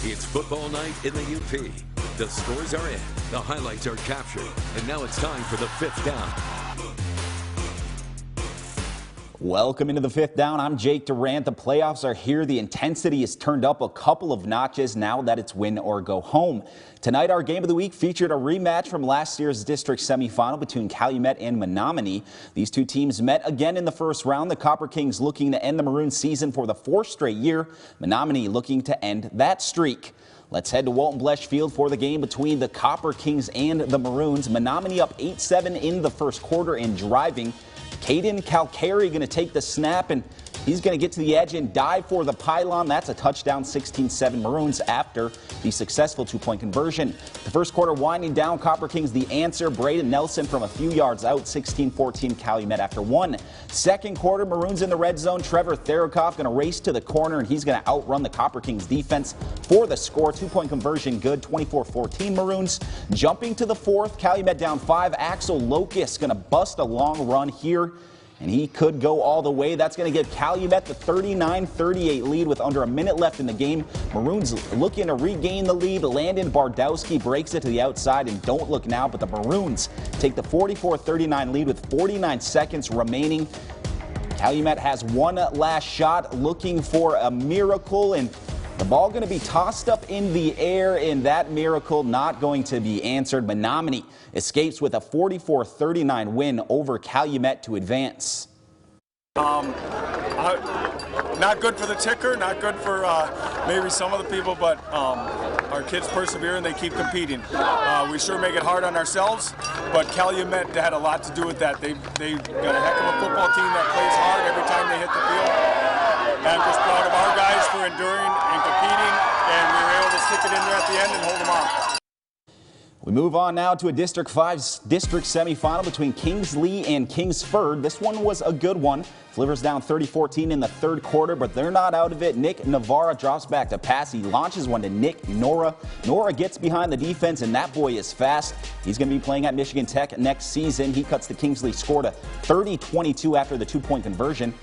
It's football night in the UP. The scores are in, the highlights are captured, and now it's time for the fifth down. Welcome into the fifth down. I'm Jake Durant. The playoffs are here. The intensity is turned up a couple of notches now that it's win or go home. Tonight, our game of the week featured a rematch from last year's district semifinal between Calumet and Menominee. These two teams met again in the first round. The Copper Kings looking to end the Maroon season for the fourth straight year. Menominee looking to end that streak. Let's head to Walton Blesh Field for the game between the Copper Kings and the Maroons. Menominee up 8-7 in the first quarter and driving. Caden Calcari going to take the snap, and he's going to get to the edge and dive for the pylon. That's a touchdown, 16-7 Maroons after the successful two-point conversion. The first quarter winding down, Copper Kings the answer. Braden Nelson from a few yards out, 16-14 Calumet after one. Second quarter, Maroons in the red zone. Trevor Therakoff going to race to the corner, and he's going to outrun the Copper Kings defense for the score. Two-point conversion good, 24-14 Maroons. Jumping to the fourth, Calumet down 5. Axel Locust going to bust a long run here, and he could go all the way. That's going to give Calumet the 39-38 lead with under a minute left in the game. Maroons looking to regain the lead. Landon Bardowski breaks it to the outside, and don't look now, but the Maroons take the 44-39 lead with 49 seconds remaining. Calumet has one last shot, looking for a miracle, and the ball going to be tossed up in the air, and that miracle not going to be answered. Menominee escapes with a 44-39 win over Calumet to advance. Not good for the ticker, not good for maybe some of the people, but our kids persevere and they keep competing. We sure make it hard on ourselves, but Calumet had a lot to do with that. They got a heck of a football team that plays hard every time they hit the field. And I'm just proud of our guys for enduring and competing, and we were able to stick it in there at the end and hold them off. We move on now to a District 5 district semifinal between Kingsley and Kingsford. This one was a good one. Flivers down 30-14 in the third quarter, but they're not out of it. Nick Navarra drops back to pass. He launches one to Nick Nora. Nora gets behind the defense, and that boy is fast. He's going to be playing at Michigan Tech next season. He cuts the Kingsley score to 30-22 after the two-point conversion.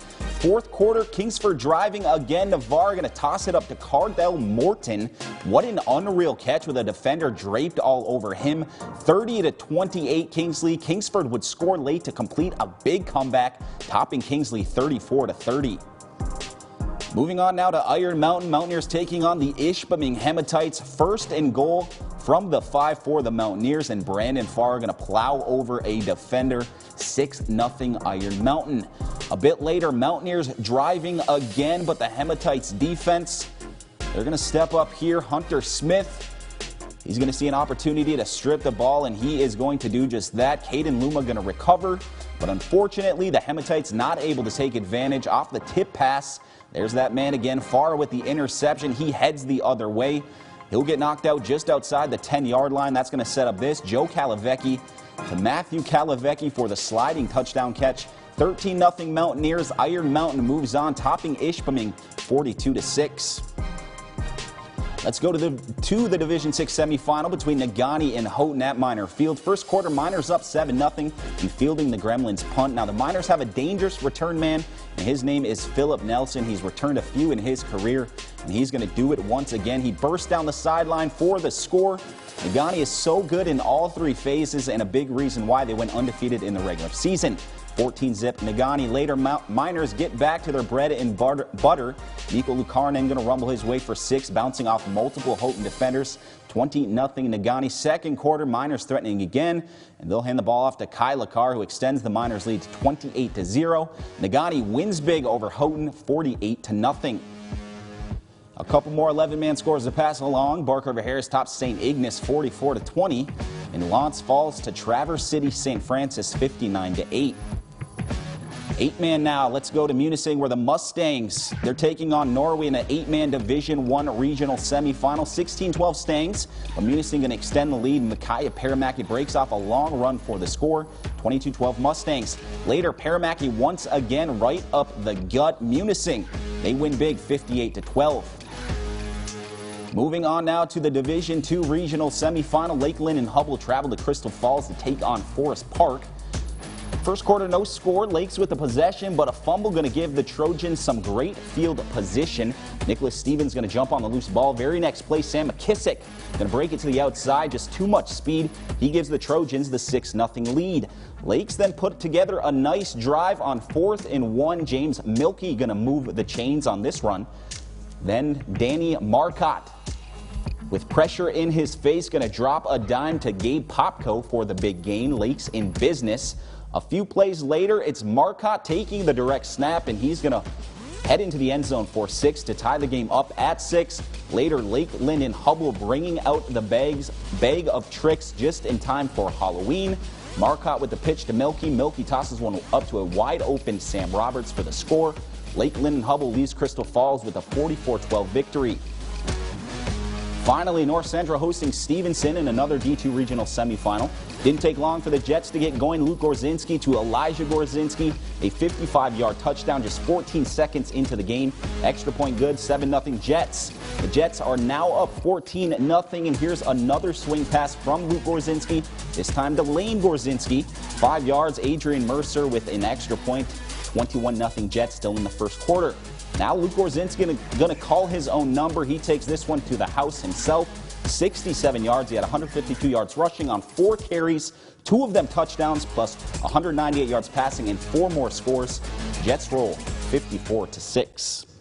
Fourth quarter, Kingsford driving again. Navarra going to toss it up to Cardell Morton. What an unreal catch with a defender draped all over him. 30-28 Kingsley. Kingsford would score late to complete a big comeback, topping Kingsley 34-30. Moving on now to Iron Mountain. Mountaineers taking on the Ishpeming Hematites. First and goal from the 5 for the Mountaineers, and Brandon Farr going to plow over a defender. 6-0 Iron Mountain. A bit later, Mountaineers driving again, but the Hematites defense, they're going to step up here. Hunter Smith, he's going to see an opportunity to strip the ball, and he is going to do just that. Caden Luma going to recover, but unfortunately, the Hematites not able to take advantage off the tip pass. There's that man again, Farr with the interception. He heads the other way. He'll get knocked out just outside the 10-yard line. That's going to set up this. Joe Calavecchi to Matthew Calavecchi for the sliding touchdown catch. 13-0 Mountaineers. Iron Mountain moves on, topping Ishpeming 42-6. Let's go to the Division 6 semifinal between Negaunee and Houghton at Minor Field. First quarter, Miners up 7-0 and fielding the Gremlins punt. Now the Miners have a dangerous return man, and his name is Philip Nelson. He's returned a few in his career, and he's going to do it once again. He bursts down the sideline for the score. Negaunee is so good in all three phases, and a big reason why they went undefeated in the regular season. 14-zip Negaunee. Later, Miners get back to their bread and butter. Nico Lukarnen going to rumble his way for 6, bouncing off multiple Houghton defenders. 20-0 Negaunee. Second quarter, Miners threatening again, and they'll hand the ball off to Kai Lakar, who extends the Miners' lead to 28-0. Negaunee wins big over Houghton, 48-0. A couple more 11-man scores to pass along. Bark River Harris tops St. Ignace 44-20, and Lance falls to Traverse City St. Francis 59-8. 8-man now. Let's go to Munising, where the Mustangs, they're taking on Norway in an 8-man Division 1 regional semifinal. 16-12 Stangs, but Munising going to extend the lead. Micaiah Paramaki breaks off a long run for the score. 22-12 Mustangs. Later, Paramaki once again right up the gut. Munising, they win big 58-12. Moving on now to the Division II regional semifinal. Lakeland and Hubble travel to Crystal Falls to take on Forest Park. First quarter, no score. Lakes with the possession, but a fumble going to give the Trojans some great field position. Nicholas Stevens going to jump on the loose ball. Very next play, Sam McKissick going to break it to the outside. Just too much speed. He gives the Trojans the 6-0 lead. Lakes then put together a nice drive on 4th and 1. James Milkey going to move the chains on this run. Then Danny Marcotte, with pressure in his face, going to drop a dime to Gabe Popko for the big gain. Lakes in business. A few plays later, it's Marcotte taking the direct snap, and he's going to head into the end zone for 6 to tie the game up at 6. Later, Lake Linden Hubble bringing out the bag of tricks just in time for Halloween. Marcotte with the pitch to Milkey. Milkey tosses one up to a wide open Sam Roberts for the score. Lake Linden Hubble leaves Crystal Falls with a 44-12 victory. Finally, North Central hosting Stevenson in another D2 regional semifinal. Didn't take long for the Jets to get going. Luke Gorzinski to Elijah Gorzinski, a 55-yard touchdown just 14 seconds into the game. Extra point good, 7-0 Jets. The Jets are now up 14-0, and here's another swing pass from Luke Gorzinski, this time to Lane Gorzinski. 5 yards, Adrian Mercer with an extra point. 21-0 Jets still in the first quarter. Now Luke Gorzinski going to call his own number. He takes this one to the house himself. 67 yards. He had 152 yards rushing on 4 carries, 2 of them touchdowns, plus 198 yards passing and 4 more scores. Jets roll 54-6.